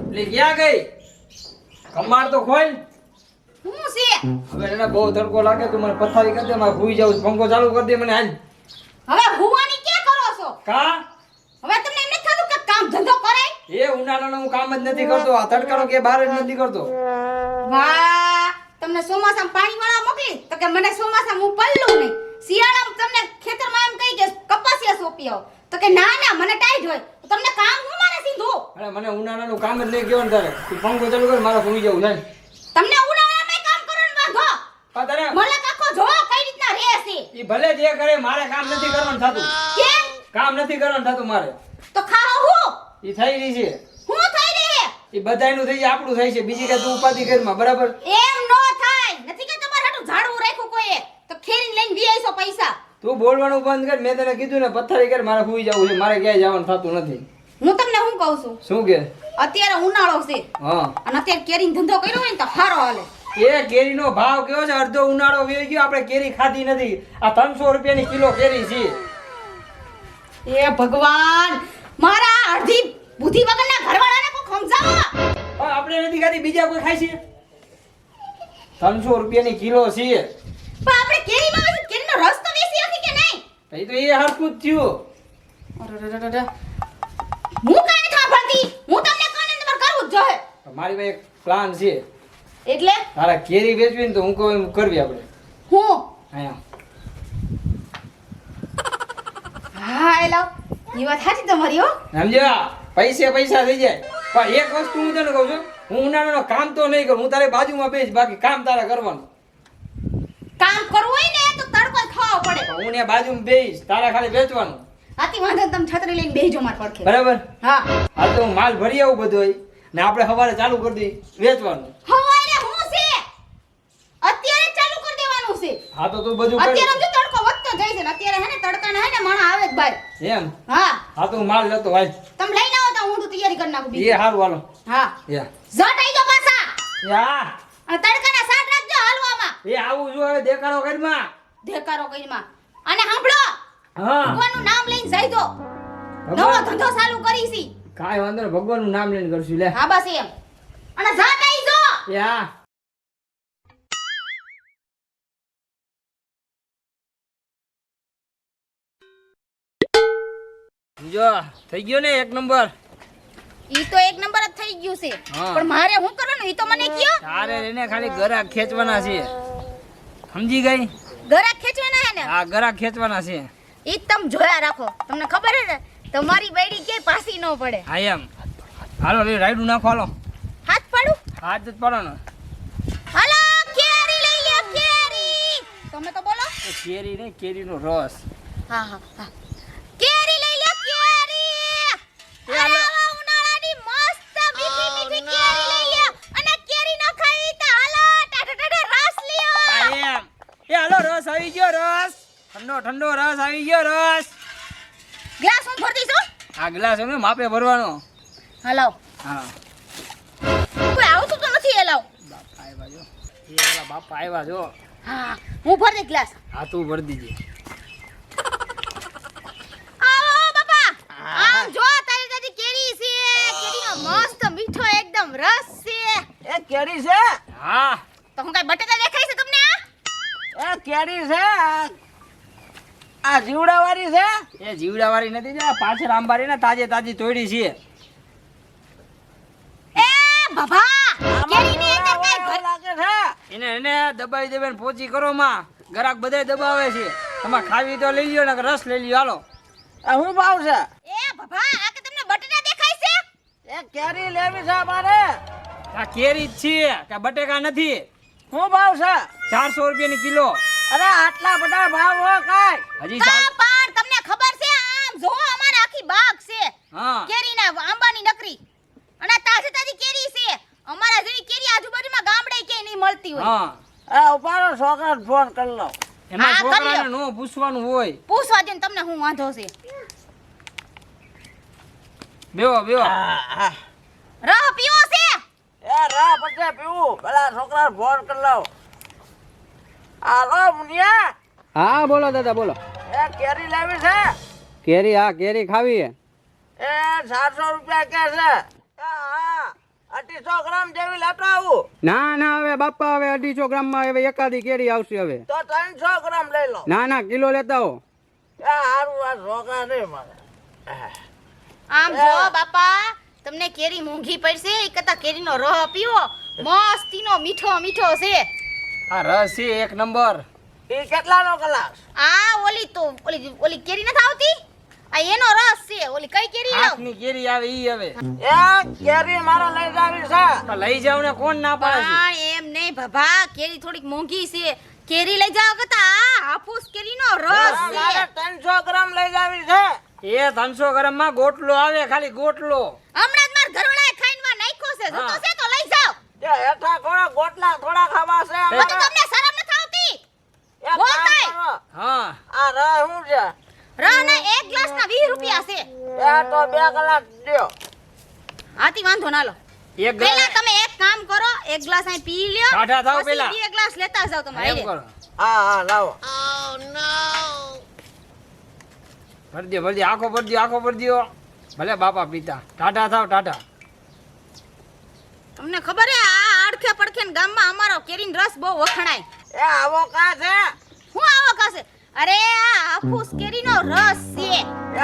એટલે ક્યાં ગઈ? કમાર તો ખોલ. હું છે હવે એને બહુ તડકો લાગે તું મને પથારી કરી દે, મારે ભૂઈ જાઉં છું. પંખો ચાલુ કરી દે મને હાલ. હવે હુવાની ક્યાં કરો છો? કા? હવે તમને એમ નથી થતું કે કામ ધંધો કરે? એ ઉનાળાનો હું કામ જ નથી કરતો, આ તડકાનો કે બહાર જ નથી કરતો. વાહ, તમને ચોમાસામાં પાણી વાળા મોકલી તો કે મને ચોમાસામાં હું પલ્લું નહીં. શિયાળામાં તમને ખેતરમાં એમ કહી કે કપાસિયા સોંપી આવો તો કે ના ના મને ટાઈટ હોય. તો તમને કામ હું મારે સીધું. અરે મને ઉનાળાનું કામ જ નહીં કહેવું ને તારે. તું પંખો ચાલુ કર, મારે ભૂઈ જાઉં છે. તમને ઉનાળામાં કામ કરવાનું વાંધો. આ તારે મલક આખો જોવો કઈ રીતના રહે છે. ઈ ભલે જે કરે, મારે કામ નથી કરવાનું થતું. કેમ? કામ નથી કરવાનું થતું મારે. તો ખાઓ હું ઈ થઈ રહી છે. હું થઈ રહે. ઈ બધાયનું થઈ જાય, આપણું થાય છે. બીજી કઈ તું ઉપાધિ કરમાં, બરાબર? એમ નો થાય. નથી કે તમારે હાટું ઝાડવું રાખ્યું કોઈએ તો ખેરીને લઈને વીઆઈસો પૈસા. તું બોલવાનું બંધ કર. મેં તને કીધું ને પથારી કર, મારે ભૂઈ જાવું છે. મારે ક્યાંય જવાનું થતું નથી. હું તમને શું કહું છું? શું કે? અત્યારે ઉનાળો છે હા, અને અત્યારે કેરીનો ધંધો કર્યો હોય ને તો હારો હાલે. એ કેરીનો ભાવ કેવો છે? અડધો ઉનાળો વહી ગયો, આપણે કેરી ખાધી નથી. આ 300 રૂપિયાની કિલો કેરી છે. એ ભગવાન, મારા અડધી બુદ્ધિ વગરના ઘરવાળાને કોઈ સમજાવો. પણ આપણે નથી ખાધી, બીજા કોઈ ખાય છે? 300 રૂપિયાની કિલો છે. પણ આપણે કેરીમાં હોય કેરીનો રસ તો વેચી હતી કે નહીં? એ તો એ હરખું જ થયું. અરરરરર. હું કાંઈ થાંભળતી. હું તમને કાને તમારે કરવું જ જોઈએ. મારી પાસે એક પ્લાન છે. એટલે તારા કેરી વેચવી ને તો હું કહું એમ કરવી આપણે. હું અહીંયા હા એલો એ વાત સાચી તમારી હો. સમજ્યા? પૈસા થઈ જાય. પણ એક વસ્તુ હું તને કહું છું, હું ઉનાળાનો કામ તો નહીં કરું. હું તારી બાજુમાં બેસ, બાકી કામ તારે કરવાનું. કામ કરવું હોય ને તો તડકો ખાવો પડે. પણ હું ને બાજુમાં બેસ, તારા ખાલી વેચવાનું. આથી વાંધો નહીં, તમે છત્રી લઈને બેસજો માર પડખે. બરાબર? હા હાલ તો હું માલ ભરી આવું બધું ને આપણે સવારે ચાલુ કરી દઈ વેચવાનું. હવારે હું છે અત્યારે ચાલુ કરી દેવાનું છે. હા તો તું બધું અત્યારે કર. જો તડકો વધતો જાય છે ને અત્યારે હે ને તડકાના હે ને માણસ આવે જ બહાર. એમ? હા હા તો હું માલ લેતો હાલ. તમે લઈને આવો તો હું તો તૈયારી કરી નાખું એ બીજી. હારું હાલો. હા યા ઝટ આઈ જાઓ પાછા. યા અને તડકાના સાટ રાખજો હાલવામાં. એ આવું જો હવે દેખાડો કરીમાં. ધેકારો કઈમાં. અને સાંભળો હા ભગવાનનું નામ લઈને જાયજો. નવો ભગવાન ધંધો ચાલુ કરી છી. કાંઈ વાંધો નહીં, ભગવાનનું નામ લઈને કરશું લે. હા બસ એમ. અને ઝટ આઈ જાઓ. યા જો થઈ ગયો ને એક નંબર. ઈ તો એક નંબર જ થઈ ગયું છે. હા. પણ મારે શું કરવાનું ઈ તો મને કયો. તારે એને ખાલી ગરાક ખેંચવાના છે. સમજી ગઈ? ગરાક ખેંચવાના હે ને આ ગરાક ખેંચવાના છે. ઈ તમે જોયા રાખો. તમને ખબર હે ને તમારી બેડી ક્યાંય પાસી ન પડે. હા એમ. હાલો રે રાઈડું નાખો હાલો. હાથ પાડું. હાથ જ પાડો ને. હાલો કેરી લઈ લ્યો કેરી. તમે તો બોલો. એ કેરી ને કેરીનો રસ. હા હા હા. કેરી લઈ લ્યો કેરી. હાલો. આવા ઉનાળાની મસ્ત મીઠી મીઠી કેરી લઈ લ્યો. અને કેરી ન ખાઈ તો હાલો ટાટા રસ લ્યો. હા એમ. એ હાલો રસ આવી ગયો રસ. ઠંડો રસ આવી ગયો રસ. ગ્લાસ હું ભરી દઈશું. આ ગ્લાસ ને માપે ભરવાનો. હાલો. હા. કોઈ આવતું તો નથી એલાવ. બાપા આવ્યા જો. એ ઓલા બાપા આવ્યા જો. હા હું ભરી દઈ ગ્લાસ. હા તું ભરી દીજે. આવો બાપા. આમ જો તારી તારી કેરી છે. કેરીનો મસ્ત મીઠો એકદમ રસ છે. એ કેરી છે? હા. તો હું કઈ બટેટા દેખાય છે તમને આ? એ કેરી છે? આ જીવડા વાળી છે? એ જીવડા વાળી નથી, જે પાછળ આંબારી ને તાજી તોડી છે. એ બાબા કેરીની અંદર કઈ આવા લાગે છે. એને દબાઈ પોચી કરો માં. ગરાક બધાય દબાવે છે. તમારે ખાવી તો લઈ લ્યો ને રસ લઈ લ્યો હાલો. આ શું ભાવ છે? એ બાબા આ કે તમને બટેટા દેખાય છે? એ કેરી લેવી છે અમારે. આ કેરી જ છે કે બટેકા નથી. શું ભાવ છે? 400 રૂપિયાની કિલો. અરે આટલા બધા ભાવ હોય કાઈ? હજી કા પણ તમને ખબર છે આમ જો અમારે આખી બાગ છે હા. કેરીના આંબાની નકરી. અને તાજી કેરી છે. અમારા જેવી કેરી આજુબાજુમાં ગામડે ક્યાંય નહીં મળતી હોય. હા. એ ઉપાડો છોકરાને ફોન કરી લો. એમાં હા, કરી છોકરાને નો પૂછવાનું હોય. પૂછવા દે ને તમને હું વાંધો છે. બેહો હા. રહ પીવો છે? એ રા પછી પીવું. પેલા છોકરાને ફોન કરી લો. હાલો મુનિયા. હા બોલો દાદા બોલો. એ કેરી લેવી છે? કેરી, હા કેરી ખાવી હે. એ 700 રૂપિયા કે છે? હા 250 ગ્રામ જેવી લેતો આવું ના ના હવે બાપા હવે 250 ગ્રામમાં હવે એકાદી કેરી આવશે હવે. તો 300 ગ્રામ લઈ લો ના ના કિલો લેતા હો. એ હારું આ છોકરા નહીં મારે આમ જો બાપા તમને કેરી મોંઘી પડશે એ કરતા કેરીનો રસ પીવો મસ્તીનો મીઠો મીઠો છે. આ રસ છે એક નંબર. એ કેટલાનો ગ્લાસ આ ઓલી કેરી નથી આવતી આ એનો રસ છે. ઓલી કઈ કેરી લાવ હાથની કેરી આવે ઈ હવે. એ કેરી મારે લઈ જાવી છે તો લઈ જાવ ને કોણ ના પાડે છે? પણ એમ નહીં બાબા કેરી થોડીક મોંઘી છે. કેરી લઈ જાવ કરતા આ હાફૂસ કેરીનો રસ છે. મારે 300 ગ્રામ લઈ જાવી છે એ 300 ગ્રામ માં ગોટલો આવે, ખાલી ગોટલો. હમણાં જ માર ઘરવાળાએ ખાઈને નાખ્યો છે. જોતો હા. છે તો લઈ જાવ. તે હેઠા થોડા ગોટલા થોડા ખાવા છે બધું તમને શરમ નથી આવતી? એક કામ બોલતાય. કરો. હા આ રહ શું છે ના એક ગ્લાસ ના 20 રૂપિયા છે. એ તો 2 કલાક દ્યો આથી વાંધો ના લો. એક પહેલા ગ્લાસ તમે એક કામ કરો એક ગ્લાસ અહીં પી લ્યો. ટાઢા થાવ પછી પહેલા. બે ગ્લાસ લેતા જાવ તમે એમ હારે. કરો. હા લાવો ભરજો આખો ભરજો. ભલે બાપા પિતા ટાટા થાવ ટાટા. તમને ખબર હે આ આડખે પડખે ને ગામમાં અમારો કેરીનો રસ બહુ વખણાય. એ આવો કા છે હું આવો કાસે અરે આ હાફૂસ કેરીનો રસ છે.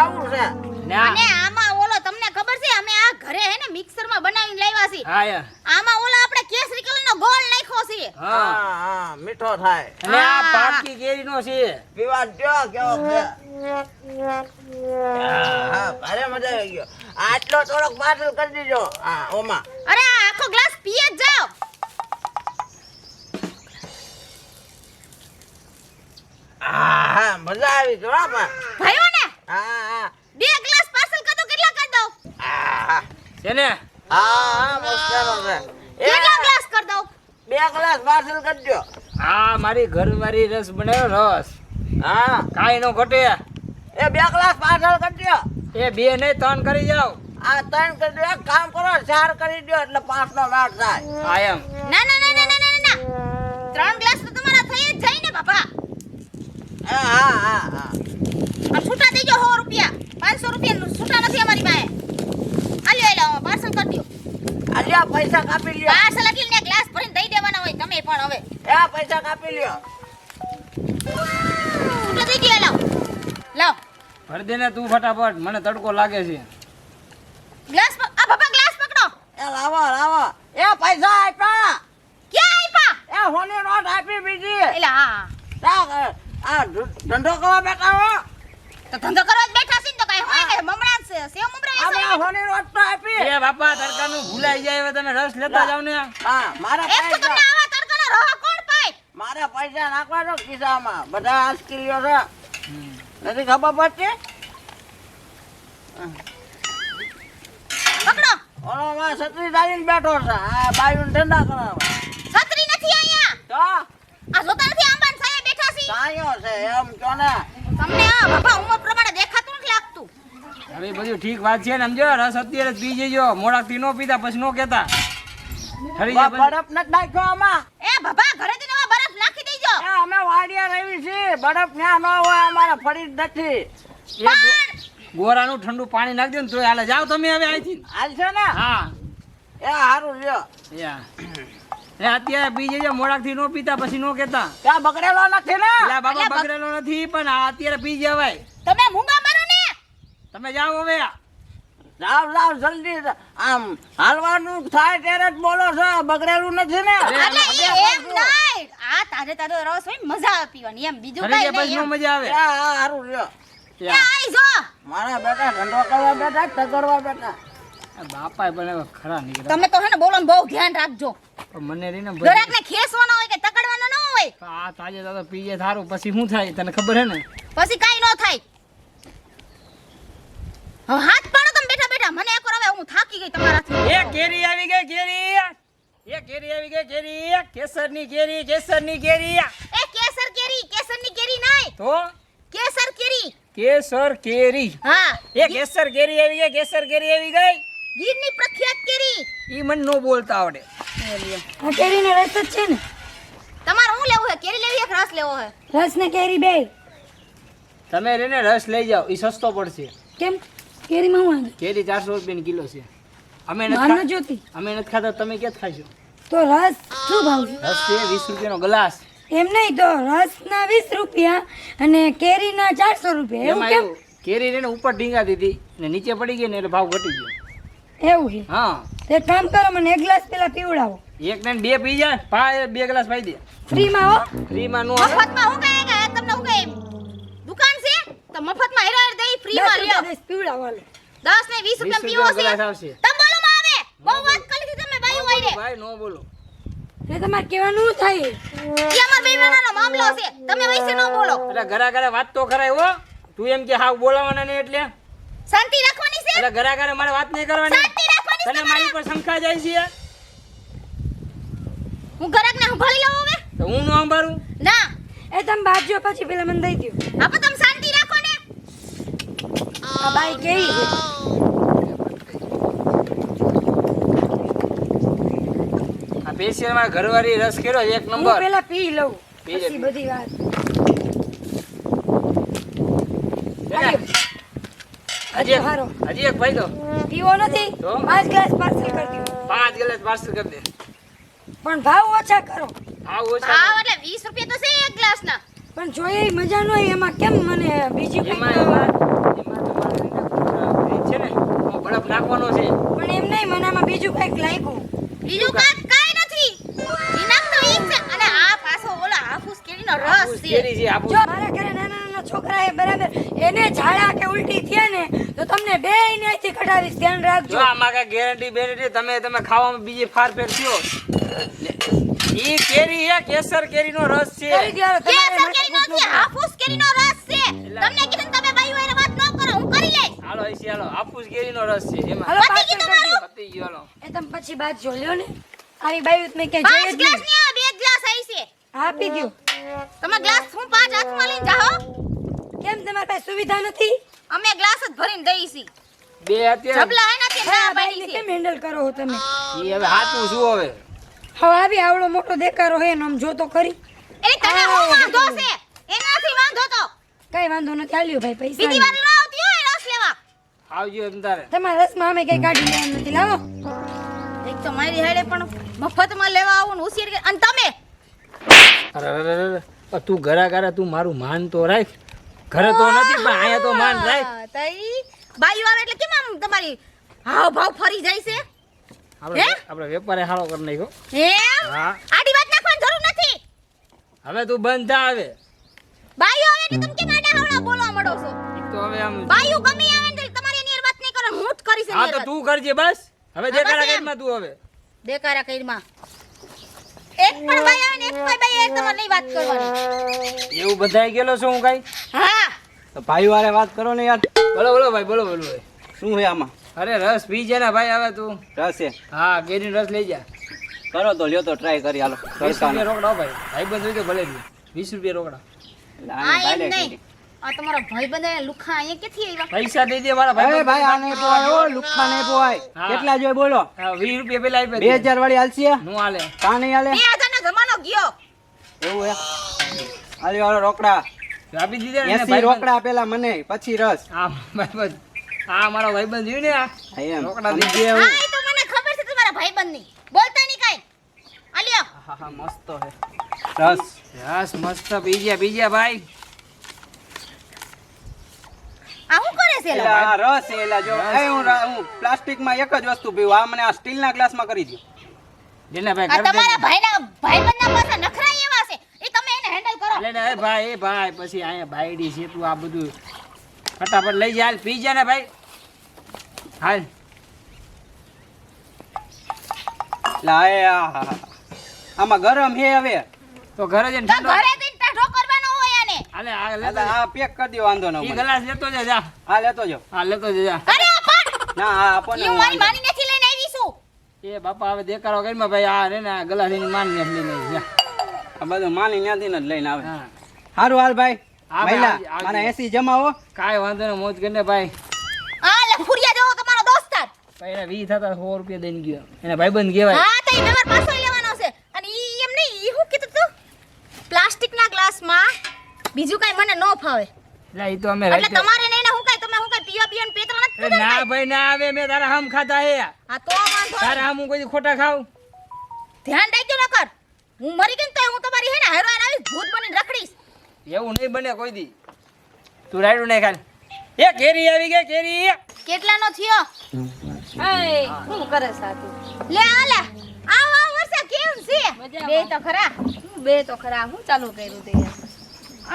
એવું છે ને આ- અને આમાં ઓલો તમને ખબર છે અમે આ ઘરે હે ને મિક્સરમાં બનાવીને લાવ્યા છે. હા યાર. આમાં ઓલા આપણે કેસરી કલરનો ગોળ નાખ્યો છે. હા હા મીઠો થાય અને આ હા. પાકી કેરીનો છે. પીવા દ્યો કેવો છે હા ભારે મજા આવી ગયો આટલો થોડોક પાર્સલ કરી દીજો હા ઓમાં અરે આ આખો ગ્લાસ પીએ જ જાઓ. હા મજા આવી ગયો હા બા. ભાઈઓ ને હા બે ગ્લાસ પાર્સલ કરી દો. કેટલા કરી દઉં? હા છે ને હા મસ્ત છે કેટલા ગ્લાસ કરી દઉં? 2 ગ્લાસ પાર્સલ કરી દો આ મારી ઘરવાળી રસ બનાવ્યો રસ. હા કાઈ નો ઘટે. એ 2 ગ્લાસ પાર્સલ કરી દો એ 2 નહીં 3 કરી જાવ. આ 3 કરી દો એક કામ કરો 4 કરી દો એટલે 5 નો વાટ થાય આ એમ ના ના ના ના ના ના ના. 3 ગ્લાસ તો તમારા થઈ જ જાય ને બાપા. હા આ છૂટા દેજો 100 રૂપિયા 500 રૂપિયા છૂટા નથી અમારી પાસે. આલ્યો પાર્સલ કરી દો. આલ્યા પૈસા કાપી લ્યો પાર્સલ એટલે ને ગ્લાસ ભરીને દઈ દેવાના હોય તમે પણ હવે. એ પૈસા કાપી લ્યો છૂટા દઈ દો લાવ. લાવ ભર દે ને તું ફટાફટ, મને તડકો લાગે છે. ગ્લાસ આ બાપા ગ્લાસ પકડો. એ લાવો એ પૈસા આપ્યા ક્યાં આપ્યા? એ હોની નોટ આપી બીજી એલા હા આ ધંધો કરવા બેઠા હો તો ધંધો કરવા જ બેઠા છે ને તો કઈ હોય કે મમરા છે સેવ મમરા આ છે. હોની નોટ તો આપી એ બાપા તડકાનું ભૂલાઈ જાય, હવે તમે રસ લેતા જાવ ને. હા મારા એક તો તમને પૈસા આવા તડકાનો રહો કોણ પાય? મારા પૈસા નાખવા દો ખિસ્સામાં બધા આસ્કીલીઓ છે નથી ખબર પડતી પકડો. ઓલો માં છત્રી ડાલીને બેઠો છે આ બાયુને ઠંડા કરાવે છત્રી નથી અહીંયા. તો આ જોતા નથી આંબાન સાયા બેઠા છે. સાયો છે એમ કહો ને તમને આ બાપા ઉંમર પ્રમાણે દેખાતું નથી લાગતું. હવે બધું ઠીક વાત છે ને, સમજો. રસ અત્યારે જ પી જજો, મોડાથી નો પીતા પછી નો કેતા. ઠરી જાય પછી. બરફ નથી નાખ્યો આમાં એ બાબા ઘરેથી નવા બરફ નાખી દેજો. એ અમે વાડિયા રહી છીએ બરફ ત્યાં ન હોય અમારે ફરી જ નથી એ ગોરાનું ઠંડુ પાણી નાખી દો ને તોય હાલે. જાઓ તમે હવે અહીંથી. હાલ છે ને હા એ સારું લ્યો યા. એ અત્યારે પી જજો, મોડાથી નો પીતા પછી નો કેતા. ત્યાં બગડેલો નથી ને એટલે બાબા બગડેલો નથી, પણ આ અત્યારે પી જવાય. તમે મૂંગા મારો ને. તમે જાઓ હવે. જાવ જલ્દી આમ હાલવાનું થાય ત્યારે જ બોલો છો બગડેલું નથી ને એટલે એમ નહીં. આ તાજો રસ હોય ને મજા આવે પીવાની એમ બીજું ઠરી કઈ જાય પછી નો નહીં. મજા આવે. સારું લ્યો યા. આઈ જો. મારા બેટા ધંધો કરવા બેઠા તગડવા બેઠા આ બાપા પણ હવે ખરા નીકળ્યા. તમે તો હે ને બોલો ને બહુ ધ્યાન રાખજો. પણ મને રહીને દરેકને ખેસવાનો હોય કે તકડવાનો ન હોય. આ તાજે તાજો પી જાય થારું, પછી શું થાય તને ખબર હે ને? પછી કાઈ ન થાય. હવે હાથ પાડો તમે બેઠા બેઠા. મને એકવાર હવે હું થાકી ગઈ તમારાથી. એ કેરી આવી ગઈ, કેરી. એ કેરી આવી ગઈ, કેરી. કેસરની કેરી, કેસરની કેરી. એ કેસર કેરી, કેસરની કેરી નહીં. તો કેસર કેરી. કેસર કેરી. હા. એ કેસર કેરી આવી ગઈ, કેસર કેરી આવી ગઈ. ગીરની પ્રખ્યાત કેરી. ઈ મને નો બોલતા આવડે. આ કેરીનો રસ જ છે ને? તમારે શું લેવું છે? કેરી લેવી છે કે રસ લેવો છે? રસ ને કેરી બે. તમે રહીને રસ લઈ જાઓ, ઈ સસ્તો પડશે. કેમ? કેરીમાં હું વાંધો? કેરી 400 રૂપિયાની કિલો છે. અમે માર નથી ન જોતી અમે નથી ખાતા, તમે ક્યાં ખાશો? તો રસ શું ભાવ છે? રસ છે 20 રૂપિયાનો ગ્લાસ. એમ નહીં તો રસના 20 રૂપિયા અને કેરીના 400 રૂપિયા એવું એમાં કેમ? એવું, કેરી રહીને ઉપર ઢીંગાતી હતી ને નીચે પડી ગઈ ને એટલે ભાવ ઘટી ગયો. એવું છે હા, તો એક કામ કરો, મને એક ગ્લાસ પેલા પીવડાવો એક ને બે પી જાય, 2 ગ્લાસ પાઈ દે. ફ્રીમાં હો. ફ્રીમાં નો આવે. મફતમાં હું કહે કે તમને હું કહે દુકાન છે તો મફતમાં હેરો દઈ ફ્રીમાં લ્યો. 10 પીવડાવો હાલો. 10 ને 20 રૂપિયા પીવો છે. ગ્લાસ આવશે. તમ બોલો માં આવે. બહુ વાત કરી દીધી તમે ભાઈ હોય રે. ભાઈ નો બોલો. એટલે તમારે કહેવાનું શું થાય? ઈ અમાર બેયનો મામલો છે. તમે વૈસે ન બોલો. એટલે ઘરા વાત તો કરાય હો. તું એમ કે હાવ બોલાવાના નહીં એટલે શાંતિ રાખવાની છે. એટલે ઘરા મારે વાત નહીં કરવાની. શાંતિ રાખવાની તને છે. મારી પર શંકા જાય છે હું ગરાકને સંભાળી લઉં હવે. તો હું નો સંભાળું. ના. એ તમે બાજુ પછી પેલા મને દઈ દો. આપો તમે શાંતિ રાખો ને. આ બાઈ કેવી છે? આ પેશિયલ માં ઘરવાળી રસ કર્યો એક હું નંબર. પેલા પી લઉં પી લે, પછી પી. બધી વાત. હજી હારો. હજી એક ભાઈ તો પીવો નથી તો? 5 ગ્લાસ પાર્સલ કરી દો 5 ગ્લાસ પાર્સલ કરી દે. પણ ભાવ ઓછા કરો. આવ ઓછા હા એટલે 20 રૂપિયા તો છે એક ગ્લાસના. પણ જોઈએ મજા ન હોય એમાં કેમ મને બીજી એમાં કંઈક એમાં તમારે છે ને બરફ નાખવાનો છે. પણ એમ નહીં મને આમાં બીજું કંઈક લાગ્યું. બીજું કાઈ નથી. ઇનામ તો ઈ જ છે અને આ પાછો ઓલા હાફૂસ કેરીનો રસ હાફૂસ છે. કેરી છે, હાફૂસ. જો મારા ઘરે નાના નાના છોકરા એ બરાબર એને ઝાડા કે ઉલટી થયા ને તો તમને બેયને અહીંથી કઢાવીશ, ધ્યાન જો રાખજો. આમાં કઈ ગેરંટી બેરંટી તમે ખાવામાં બીજી ફારફેર થયો. ઈ કેરી હે કેસર કેરીનો રસ છે. કરી દ્યો, તમારે કેસર કેરીનો માથાકૂટ ન છે, કરો. હાફૂસ કેરીનો રસ છે. તમને કીધું ને તમે ભાઈઓ એને વાત ન કરો, હું કરી લઈશ. હાલો અહીંથી હાલો, હાફૂસ કેરીનો રસ છે એમાં. હાલો પતી પાર્સલ ગયું કરી દ્યો. પતી ગયો હાલો. એ તમે પછી બાદ જો લ્યો ને આવી બાયું તો મેં ક્યાંય 5 જોઈ જ ગ્લાસ નહીં. ની આ 2 ગ્લાસ આઈ છે. આપી દ્યો. તમે ગ્લાસ હું 5 હાથમાં લઈને જાઓ. કેમ તમારી પાસે સુવિધા નથી? અમે ગ્લાસ જ ભરીને દઈ છી. બે અત્યારે જબલા હે ને તે ના હા પાડી બાઈને છે. કેમ હેન્ડલ કરો છો તમે? ઈ હવે હાથું શું હવે? હવે આવી આવડો મોટો દેકારો હે ને આમ જો તો ખરી. એટલે તને હું વાંધો છે? એનાથી વાંધો તો. કઈ વાંધો નથી, આલ્યો ભાઈ પૈસા બીજી વાર ન આવતી હોય રસ લેવા. આવજો એમ તારે. તમારા રસમાં અમે કઈ કાઢી લેવાનું નથી, લાવો. એક તો મારી હેડે પણ મફતમાં લેવા આવું ને હોશિયાર કે અને તમે અરે તું ઘરા તું મારું માન તો રાખ. ઘરે તો નથી પણ અહીંયા તો માન રાખ. હા, તઈ બાઈઓ આવે એટલે કેમ આમ તમારી હાવ ભાવ ફરી જાય છે? આપણે વેપારે હારો કરી નાખ્યો. એમ હા આડી વાત નાખવાની જરૂર નથી. હવે તું બંધ થા હવે. બાઈઓ આવે એટલે તમે કેમ આડા હવડા બોલવા મળો છો? ઈ તો હવે આમ બાઈઓ ગમી આવે ને તો તમારી એની હારે વાત નહીં કરો, હું જ કરીશ એની હા હારે તો વાત. તું કરજે બસ. હવે હા, દેખાડા બસ એમ. કઈમાં તું હવે. દેકારા કઈરમાં એક પણ બાઈ આવે ને એક પણ બાઈ આવે તમારે નહીં વાત કરવાની. એવું બધાય ગયેલો છું હું કઈ. હા તો ભાઈ વારે વાત કરો ને યાર. બોલો ભાઈ બોલો ભાઈ. શું છે આમાં? અરે રસ પી જાય ને ભાઈ હવે તું. રસ છે. હા કેરીનો રસ લઈ જા. કરો તો લ્યો તો ટ્રાય કરી હાલો. 20 રૂપિયા રોકડા હો ભાઈ. ભાઈ બંધ હોય તો ભલે લે. 20 રૂપિયા રોકડા. આ એમ નહીં. આ તમારો ભાઈબંધ આયા લુખા અહીંયા ક્યાંથી આવ્યા? પૈસા દઈ દે મારા ભાઈ. એ ભાઈ આને પોવાય ઓ લુખ્ખા ને પોવાય. હા. કેટલા જોઈએ બોલો? 20 રૂપિયા પેલા આપ્યા. 2000 વાળી હાલશે? નું હાલે. કા નહીં હાલે? 2000 નો જમાનો ગયો. એવું હે. હાલ્યો હાલો રોકડા. આપી દીધા ને 80 ભાઈ રોકડા પેલા મને પછી રસ. આ ભાઈબંધ. આ મારો ભાઈબંધ જોયું ને આ. હા, એમ. રોકડા સમજી દે. એવું. હા એ તો મને ખબર છે તમારા ભાઈબંધની. બોલતા નહીં કાઈ. આલ્યો. હા મસ્ત હે. રસ. યસ મસ્ત પી ગયા ભાઈ. આ શું કરે છે એલા આ રસ છે એલા જો. એ હું પ્લાસ્ટિકમાં એક જ વસ્તુ પીવું. આ મને આ સ્ટીલના ગ્લાસમાં કરી દો. જેના ભાઈ આ કર દે. તમારા ભાઈબંધના પાસે નખરા એવા છે. એ તમે એને હેન્ડલ કરો. લે ને એ ભાઈ પછી અહીંયા બાયડી છે તું આ બધું ફટાફટ લઈ જા. હાલ પી જા ને ભાઈ. હાલ. લા એ આમાં ગરમ હે હવે. તો ઘરે જઈને તો ઠંડો. ઘરે જઈને ટાઢો કરવાનો હોય આને. હાલે આ લેતો એટલે આ પેક કરી દો વાંધો ન ઈ મને. ગ્લાસ લેતો જા જા. હા લેતો જો. હા લેતો જા. અરે આ પણ ના હા આપો ને ઈ હું હું મારી વાંધો. માની નથી લઈને આવી છું. એ બાપા હવે દેખાડો કરીમાં ભાઈ આ રે ને આ ગ્લાસ એની માન ને લઈને જા. આ બધું માની ત્યાંથી જ લઈને આવે. હા હારું હાલ ભાઈ. હા ભાઈ, મહિલા આવજે. મારા 80 જમાવો. કાંઈ વાંધો ને મોજ કરીને ભાઈ. આ લે ફુરિયા જેવો તમારો દોસ્તાર. ભાઈ એને 20 થતા 100 રૂપિયા દઈને ગયો. એને ભાઈબંધ કહેવાય. હા તો ઈ વ્યવહાર પાછો લેવાનો છે. અને ઈ એમ નહીં ઈ હું કીધું તું પ્લાસ્ટિકના ગ્લાસમાં બીજું કાઈ મને ન ફાવે. એટલે ઈ તો અમે એટલે રાખ્યો. તમારે નહીં ને હું કાઈ તમે હું કાઈ પીવા ને પેતરા નથી બધા ના ભાઈ ના આવે, મેં તારા હમ ખાધા હે. હા તો વાંધો તારા હમ હું કોઈ દી ખોટા ખાવ? ધ્યાન રાખજો નકર હું મરી ગઈ ને તો હું તમારી હે ને હેરોઈન આવીશ ભૂત બનીને રખડીશ. એવું નહીં બને કોઈ દી. તું રાયડું નહીં ખાલ. એ કેરી આવી ગઈ, કેરી. કેટલાનો થયો? એ શું કરે સાતું? લે આ લે આવ આવ વર્ષા કેમ છે? બે તો ખરા. બે તો ખરા હું ચાલુ કર્યું તે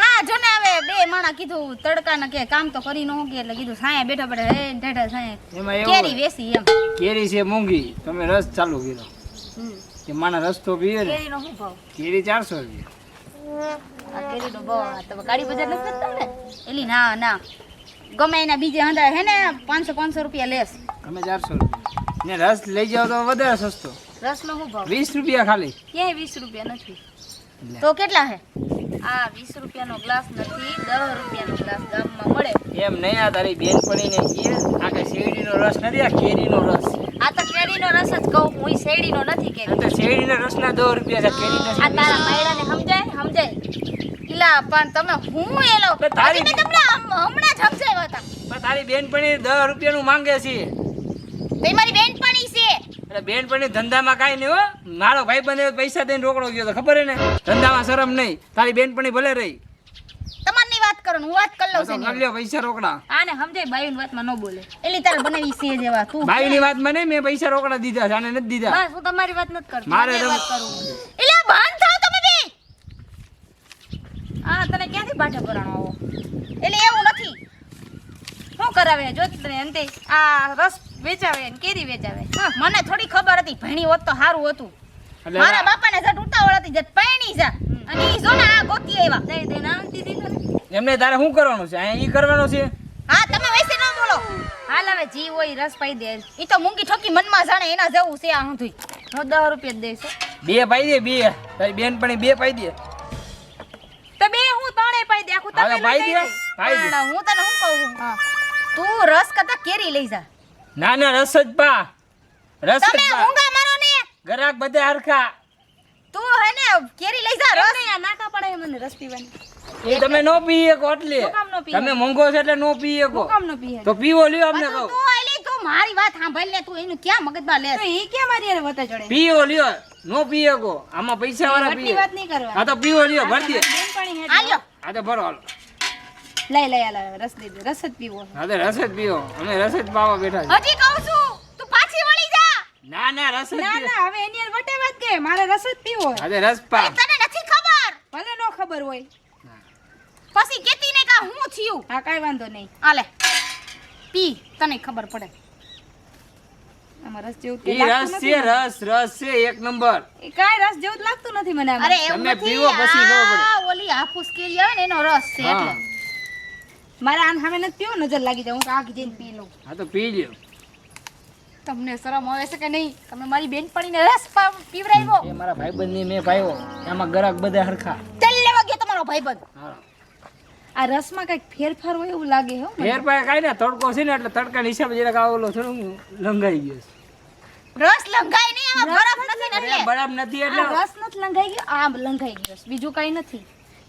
આ જો ને હવે બે માણા કીધું તડકાના કે કામ તો કરી ન હોગે એટલે કીધું સાયા બેઠા બેઠા હે ઢેઢા સાયા એમાં એવું કેરી હોય. વેસી એમ. કેરી છે મોંઘી, તમે રસ ચાલુ કર્યો. કે માણા રસ તો પીએ ને. કેરીનો શું ભાવ? કેરી 400 રૂપિયા. આ કેરીનો ભાવ તમે કાળી બજાર નથી કરતા ને? એલી ના ના ગમે એના બીજે હંધા હે ને 500 રૂપિયા લેસ. અમે 400 રૂપિયા. ને રસ લઈ જાવ તો વધારે સસ્તો. રસનો શું ભાવ? 20 રૂપિયા ખાલી. ક્યાંય 20 રૂપિયા નથી. તો કેટલા હે? આ 20 રૂપિયાનો ગ્લાસ નથી, 10 રૂપિયાનો ગ્લાસ ગામમાં મળે. એમ નહીં, આ તારી બેનપણીને કહે આ કે શેરડીનો રસ નથી, આ કેરીનો રસ. આ તો કેરીનો રસ જ કહું હું, ઈ શેરડીનો નથી આ કેરી. તો શેરડીના રસના 10 રૂપિયા છે, કેરીના આ તારા માયડાને સમજાય? ઇલા પણ તમે હું એલો તો તારી મેં તમને હમણાં જ સમજાવ્યા હતા. પણ તારી બેનપણી 10 રૂપિયાનું માંગે છે. તે મારી બેનપણી છે. એટલે બેનપણી ધંધામાં કાંઈ નહીં હો. મારો ભાઈ બંને પૈસા દઈને રોકડો ગયો તો ખબર હે ને, ધંધામાં શરમ નહીં. તારી બેનપણી ભલે રહી તમારની વાત કરો ને હું વાત કરી લઉં તો છું કરી લ્યો પૈસા રોકડા. આને સમજાય બાયુની વાતમાં ન બોલે. એલી તારે બનાવી છે જેવા તું ભાઈની વાતમાં નહીં, મેં પૈસા રોકડા દીધા છે, આને નથી દીધા. બસ હું તમારી વાત નથી કરતો. મારે મારી તમે- વાત કરું. એલા ભાન થાવ તમે બે. આ તને ક્યાંથી બાઠે પરાણો આવો? એટલે એવું નથી. શું કરાવે જો તને અંતે આ રસ વેચાવે ને કેરી વેચાવે. હા, મને થોડી ખબર હતી ભણી હોત તો સારું હતું. એટલે મારા બાપાને જટ ઉતાવળ હતી જટ પૈણી જા અને ઈ જો ને આ ગોતી આવ્યા. દઈ દઈ નામતી દીધો ને. એમને તારે શું કરવાનું છે? અહીંયા ઈ કરવાનું છે. હા તમે વૈસે ન બોલો. હાલ હવે જી હોય રસ પાઈ દે. ઈ તો મૂંગી ઠોકી મનમાં જાણે એના જેવું છે આ હુંધુય. હું 10 રૂપિયા જ દઈશ. બે પાઈ દે, બે. તારી બેનપણી બે પાઈ દે. તો બે હું ત્રણે પાઈ દે આખું હાલો, તમે પાઈ લઈ દે, દે. પાઈ દે. પણ હું તને શું કહું છું? હા. તું રસ કરતા કેરી લઈ જા. ના ના, રસ જ પા, રસ જ તમે પા. ઊંઘા મારો ને. ગ્રાહક બધા હરખા. તું હે ને કેરી લઈ જા રસ. આ નાકા પડે મને રસ પીવાની. એ તમે નો પી શકો એટલે. શું કામ નો પીએ? તમે મોંઘો છે એટલે નો પી શકો. શું કામ નો પીએ? તો પીવો લ્યો અમને તું કહું. એલી તું મારી વાત સાંભળ ને તું એનું ક્યાં મગજમાં લે તો ઈ ક્યાં મારી હારે વતા ચડે? પીવો લ્યો, નો પી શકો. આમાં પૈસા વાળા વટની પીએ. વાત નહીં કરવા. હા તો પીવો લ્યો, ભરી દે. બેનપણી હેઠ આલ્યો. હા તો ભરો હાલો. લઈ હાલ રસ દે દે. રસ જ પીવો. હા તો રસ જ પીવો, અમે રસ જ પાવા બેઠા છે. હજી કહું છું તું પાછી વળી જા. ના ના, રસ જ ના પીવો. ના હવે એની હારે વટે વાત કે મારે રસ જ પીવો. હા તો રસ પા. તને નથી ખબર. ભલે નો ખબર હોય. પછી કેતી ને કા હું થયું. હા કાઈ વાંધો નહીં. આલે પી તને ખબર પડે. આમાં રસ જેવું કે ઈ લાગતું રસ નથી છે, મને. રસ છે એક નંબર. એ કાંઈ રસ જેવું જ લાગતું નથી મને આમાં. અરે એવું તમે નથી. પીવો પછી ખબર પડે. આ ઓલી હાફૂસ કેરી આવે ને એનો રસ છે હા એટલે. મારે આન સામે નથી પીવો નજર લાગી જાય હું તો આખી જઈને પી લઉં. હા તો પી લ્યો. તમને શરમ આવે છે કે નહીં? તમે મારી બેનપણીને રસ પીવડાવ્યો. એ મારા ભાઈબંધની મેં પાયો, એમાં ગ્રાહક બધા હરખા. તેલ લેવા ગયો તમારો ભાઈબંધ. હા. આ રસમાં કંઈક ફેરફાર હોય એવું લાગે હો મને. ફેર પાય કાંઈ ને, તડકો છે ને એટલે તડકાના હિસાબે જરાક આ ઓલો થોડું લંગાઈ ગયો છે. રસ લંઘાય નહીં એમાં બરફ નથી ને એ એટલે. બરાબર નથી આ એટલે. રસ નથી લંઘાઈ ગયો આ લંઘાઈ ગયો છે. બીજું કઈ નથી.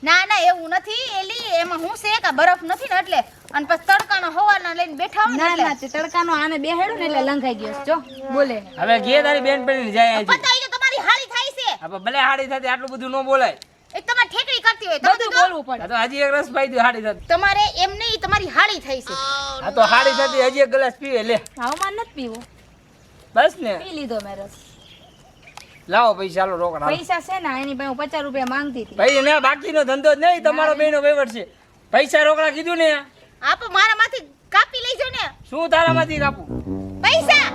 ના ના એવું નથી. એલી એમાં હું છે કે બરફ નથી ને એટલે. અને પછી તડકાનો હવાના લઈને બેઠા હોય ને ના એટલે. ના તે તડકાનો આને બેહાડ્યો ને એટલે લંઘાઈ ગયો છે. જો બોલે ને. હવે કે તારી બેનપણી જાય અહીંથી. પતાઈ તો તમારી હાળી થાય છે. હવે ભલે હાડી થતી આટલું બધું ન બોલાય. એક તમારે ઠેકડી કરતી હોય તમે બધું તો બોલવું પડે. આ તો હજી એક રસ પાઈ દો, હાડી થતી. તમારે એમ નહીં તમારી હાળી થઈ છે. આ તો હાડી થતી હજી એક ગ્લાસ પીવે લે. હાવમાં નથી પીવો. બસ ને, પી લીધો મેં રસ. લાવો પૈસા, હાલો રોકડા. પૈસા છે ને એની પાસે હું 50 રૂપિયા માંગતી હતી. ભાઈ ના, બાકીનો ધંધો જ નહીં, તમારો બેનો વહીવટ છે. પૈસા રોકડા કીધું ને, આપ મારામાંથી કાપી લઈ જાઓ ને શું તારામાંથી કાપું? પૈસા.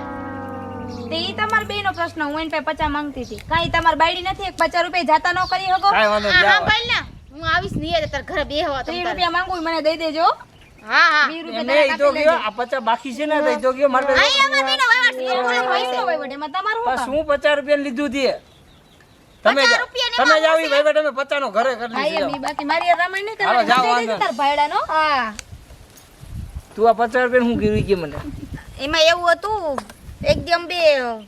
તે ઈ તમારા બેયનો પ્રશ્ન. હું એની પાસે 50 માંગતી હતી. કાંઈ તમારી બાયડી નથી એક 50 રૂપિયા જાતા ન કરી શકો? કાંઈ વાંધો હા નહીં, હા જાઓ. ભાઈ ને હું આવીશ નહીં તાર ઘરે બેહવા 30 તમ તારે. રૂપિયા માંગુ હોય મને દઈ દેજો. હા હા 20 રૂપિયા એમને ઈ તો તારા ગયો, કાપી આ 50 બાકી છે ને, તો ઈ તો ગયો મારે પાસે. આઈ અમાર બેનો વહીવટ છે. બોલો લેજો. પૈસા. પૈસો હોય વડે એમાં તમારું શું બસ કામ? હું 50 રૂપિયા લીધું તે. તમે 50 જાઓ, રૂપિયાને તમે એમાં જાઓ, હું ઈ વહીવટ અમે 50 નો ઘરે કરી હા, એમ લીધો. ઈ બાકી મારી હારે રમાય નહીં હાલો, કરવાની. જાઓ, દઈ દેજો વાંધો તારા ભાયડાનો. હા. તું આ 50 રૂપિયા હું કીધું કે મને? એમાં એવું હતું એકદમ બે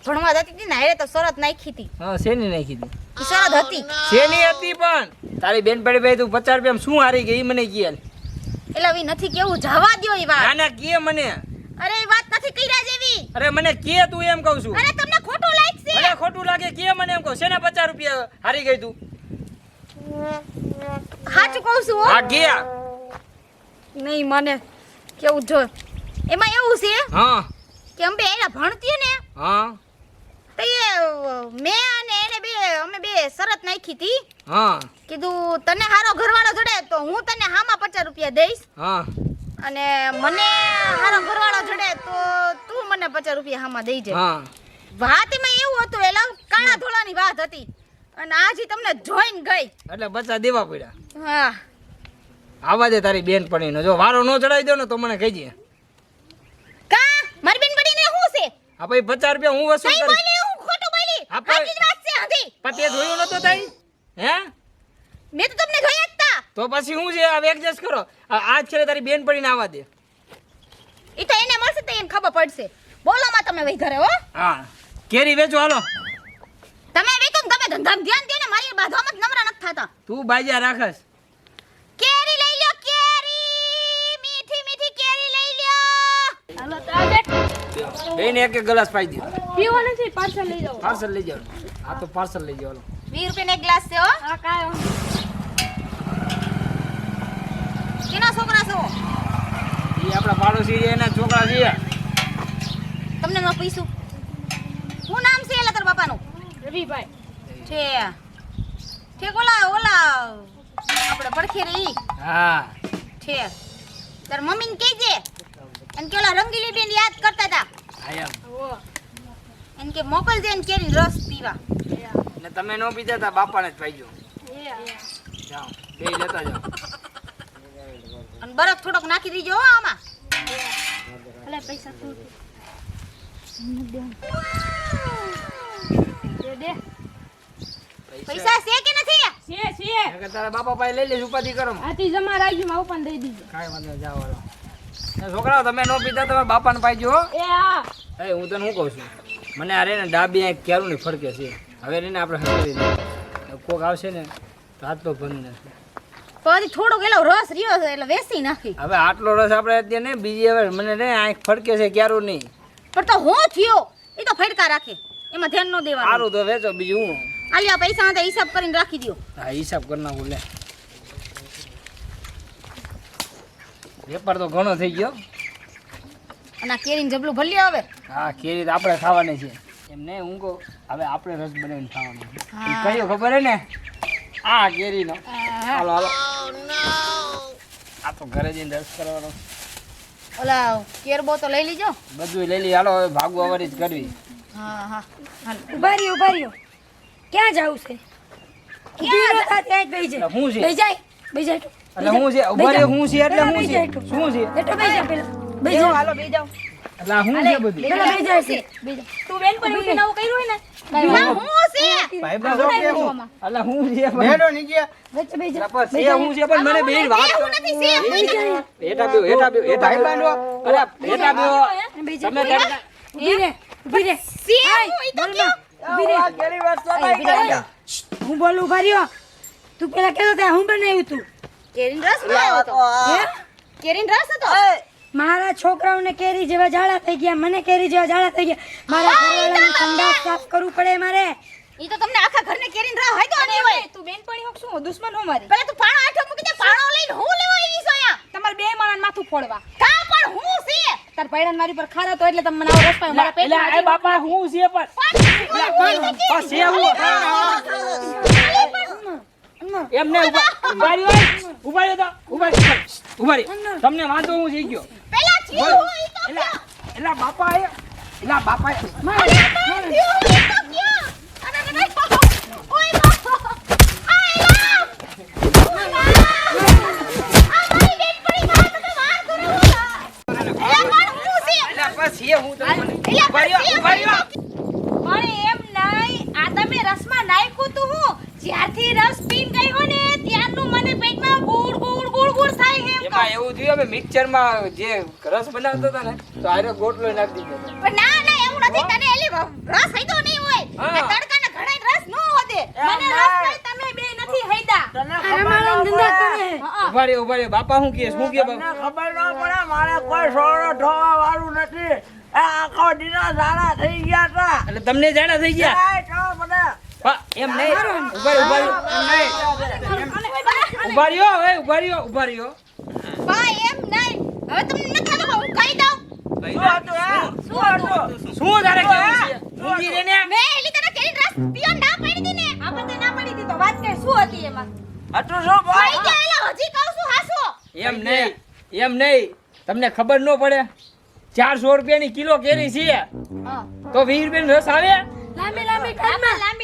ભણવા જતી હતી ને હારે તો શરત નાખી હતી. હા, શેની નાખી હતી? ઈ શરત હતી. શેની હતી પણ? તારી બેનપણી ભાઈ તું 50 રૂપિયા શું હારી ગઈ ઈ મને કહે. એટલે હવે નથી કેવું જવા દ્યો ઈ વાત. ના ના, કહે મને. અરે એ વાત નથી કર્યા જેવી. અરે મને કે તું એમ કહું છું. અરે તમને ખોટું લાગશે. અરે ખોટું લાગે કે મને એમ કહું શેના 50 રૂપિયા હારી ગઈ તું? સાચું કહું છું હો. હા ગયા. નહીં મને કેવું જો એમાં એવું છે હા કે અમે એના ભણતીએ ને હા તો એ મેં અને એને અમે બે શરત નાખી હતી. હા કીધું તને હારો ઘરવાળો જડે તો હું તને હામાં 50 રૂપિયા દઈશ હા અને મને હારો ઘરવાળો જડે તો તું મને 50 રૂપિયા હામાં દઈ દે. હા વાત એમાં એવું હતું એલા કાળા ધોળાની વાત હતી અને આજે તમને જોઈન ગઈ. એટલે 50 દેવા પડ્યા. હા આવા દે તારી બેન પડીને જો વારો નો ચડાવી દો ને તો મને કહીજે. કા મારી બેન પડીને શું છે? આ ભાઈ 50 રૂપિયા હું વસૂલ કઈ કરીશ. બોલી હું ખોટું બોલી? હા, પણ- આટલી જ વાત છે હજી. પણ તે જોયું નતો તાઈ હે મેં તો તમને જોયા જ તા. તો પછી હું છે આ એડજસ્ટ કરો. આજ છે તારી બેન પડીને આવા દે. ઈ તો એને મળશે તો એને ખબર પડશે. બોલો માં તમે વઈ ઘરે હો. હા કેરી વેચો હાલો. તમે વેચો ને તમે ધંધામાં ધ્યાન દે ને મારી બાધામાં જ નમરા નથી થાતા. તું બાજા રાખસ. કેરી લઈ લ્યો કેરી મીઠી મીઠી કેરી લઈ લ્યો. હાલો તાજે બેને એક ગ્લાસ પાઈ દે. પીવો નથી પાર્સલ લઈ જાઓ. પાર્સલ લઈ જાવ. આ તો પાર્સલ લઈ જાવ. 20 રૂપિયાનો એક ગ્લાસ છે હો. હા કાયો કેના છોકરા છો? એ આપણા પાડોશી છે એના છોકરા છે. તમને ન પૈસું. શું નામ છે એલા તાર બાપાનું? રવિભાઈ છે ઠીક ઓલા આપણે પડખે રહી હા છે તાર મમ્મીને કહેજે એમ કે ઓલા રંગીલી બેન યાદ કરતા હતા આયા. એમ કે મોકલજે ને કેરી રસ પીવા. ને તમે નો પીતા તા બાપાને જ પાઈજો. જાઓ બે લેતા જાઓ. અને બરફ થોડોક નાખી દીજો હો આમાં. ભલે પૈસા તું દે પૈસા છે કે નથી? છે નકર તારા બાપા પાસે લઈ લેજો ઉપાધિ કરો. આથી જમા રાખી માં ઉપન દઈ દીજો. કાંઈ વાંધો નહીં, જાઓ હાલો. ને છોકરાઓ તમે નો પીતા તમે બાપાને પાઈજો હો. એ હા એ હું તને શું કહું છું મને આ રે ને ડાબી આંખ ક્યારું ની ફરકે છે. હવે એને આપણે હસવી દઈએ. કોક આવશે ને તો હાથ પગ ભરી નાખે. પછી થોડોક એલો રસ રહ્યો છે એટલે વેસી નાખી. હવે આટલો રસ આપણે અત્યારે ને બીજી હવે મને ને આંખ ફરકે છે ક્યારું નહીં. પણ તો હું થયો એ તો ફડકા રાખે એમાં ધ્યાન ન દેવાનું. સારું તો વેચો બીજું હું. આલિયા પૈસા હતા હિસાબ કરીને રાખી દો. હા હિસાબ કરી નાખું લે. વેપાર તો ઘણો થઈ ગયો. અને આ કેરીને જબલું ભલ્યો હવે. હા કેરી તો આપણે ખાવાની છે એમ નહીં હું કહું હવે આપણે રસ બનાવીને ખાવાનો છે. હા. ઈ કયો ખબર હે ને આ કેરીનો. હાલો હાલો આ તો ઘરે જઈને રસ કરવાનો. ઓલા કેરબો તો લઈ લીજો. બધું લઈ લઈ હાલો હવે ભાગવા વાળી જ કરવી. હા હા હાલ. ઉભા રહ્યો ક્યાં જાવું છે? ઊભી રહો તા ત્યાં જ બેસી જાય. એટલે શું છે? બેસી જાય બેસી જાય તું. એટલે હું છે ઉભા રહ્યો હું છે એટલે પેલા હું બેસી છે જાય તું. શું છે બેઠો બેસી જા પેલા બેસી જા. હાલો બે જાઓ. એટલે આ હું છે બધું પેલા બેસી જાય છે. બેસી જા. તું બેન પર ઉઠીને આવું કર્યું હોય ને ના હું છે. ભાઈ બા કે હું એટલે હું છે પણ બેડો ની ગયા વચ્ચે બેસી જા. એટલે પણ છે હું છે પણ મને બેન વાત હું નથી છે બેસી જા. હેઠા બેહો હેઠા બેહો હેઠા ભાઈ બેહો. બાંધો અરે હેઠા બેહો બેસી જા. તમે તમે ઊભી રહે ઊભી રહે. છે હું ઈ તો કયો. ઊભી રહે. કેરી વાત તો ઊભી રહે. હું બોલું ઉભા રહ્યો. તું પેલા કહેતો ત્યાં હું બનાવ્યું તું કેરીનો રસ બનાવ્યો હતો. હે કેરીનો રસ હતો. મારા છોકરાઓને કેરી જેવા ઝાડા થઈ ગયા મને કેરી જેવા ઝાડા થઈ ગયા મારા ઘરવાળાને સંડાસ સાફ કરવું પડે મારે ઈ તો તમને આખા ઘરને કેરીનો રસ હોય તો નહીં હોય. તું બેનપણી હોક શું દુશ્મન હો મારી પેલા તું પાણો આઠો મૂકી દે પાણો લઈને હું લેવા આવી છો અહીંયા. તમારે બે માણસ માથું ફોડવા કા પણ હું છે. તાર પૈડાન મારી પર ખારા તો એટલે તમે મને આવો રસ્તો મારા એટલે પેટમાં એ બાપા હું છે પણ છે હું એમને ઉભા રહ્યો ઉભા રહ્યો તો ઉભા રહ્યો તમને વાંધો હું થઈ ગયો પેલા છે હું ઈ તો કયો. એલા બાપા એ એલા બાપા એ અરે પણ થયું ઈ તો કયો. અરે અરે ઓય બાપા. આ એલા. આ મારી બેનપણી માં તો વાર કરો. એલા પણ હું છે. એલા બસ એ હું તમને એલા ઉભા રહ્યો ઉભા રહ્યો પણ એમ નહીં આ તમે રસમાં નાખ્યું તું હું જ્યારથી રસ પીન ગઈ હો ને ત્યારનું મને પેટમાં ગુડ ગુડ ગુડ ગુડ થાય એમ કહું. એમાં એવું થયું અમે મિક્સરમાં જે રસ બનાવતા હતા ને તો આરે ગોટલો નાખી દીધો હતો. પણ ના ના એવું નથી તને એલી રસ હૈદો નહીં હોય હા. આ તડકાના ઘણાય રસ ન હોતે મને રસ નહીં તમે બે નથી હૈદા મારા ધંધા કરે ઉભા ઉભા રહ્યો બાપા શું કહે શું કે તમને ખબર ન પડે મારે કોઈ સોળો ઢોવા વાળું નથી આ આખો દીના ઝાડા થઈ ગયા હતા એટલે તમને જાણા થઈ ગયા એ ઢો મને હા, એમ નહીં ઉભા રહ્યો ઉભા રહ્યો બા એમ નહીં હવે તમને નથી ખબર હું કહી દઉં શું તારે કેવું છે ઊંઘી રે ને મેં એલી તને કેરી રસ પીઓ ના પડી હતી ને આપણે તો ના પડી હતી તો વાત કે શું હતી એમાં હતું શું બોલ ભાઈ કે એલા હજી કહું છું હાસો એમ નહીં તમને ખબર ન પડે 400 રૂપિયાની કિલો કેરી છે હા તો 20 રૂપિયાનો રસ આવે લાંબી લાંબી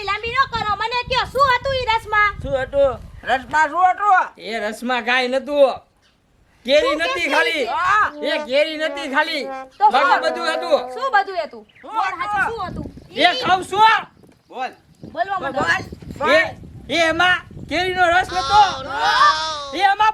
લાંબી ન કરો મને કયો શું હતું ઈ રસમાં શું હતું રસમાં શું હતું એ રસમાં કાંઈ નતું કેરી નથી ખાલી એ કેરી નથી ખાલી તો બાકી શું? બધું હતું શું બધું હતું બોલ હાચું શું હતું એ કહું છું બોલ બોલવા માંડો એ એમાં કેરીનો રસ નતો એ એમાં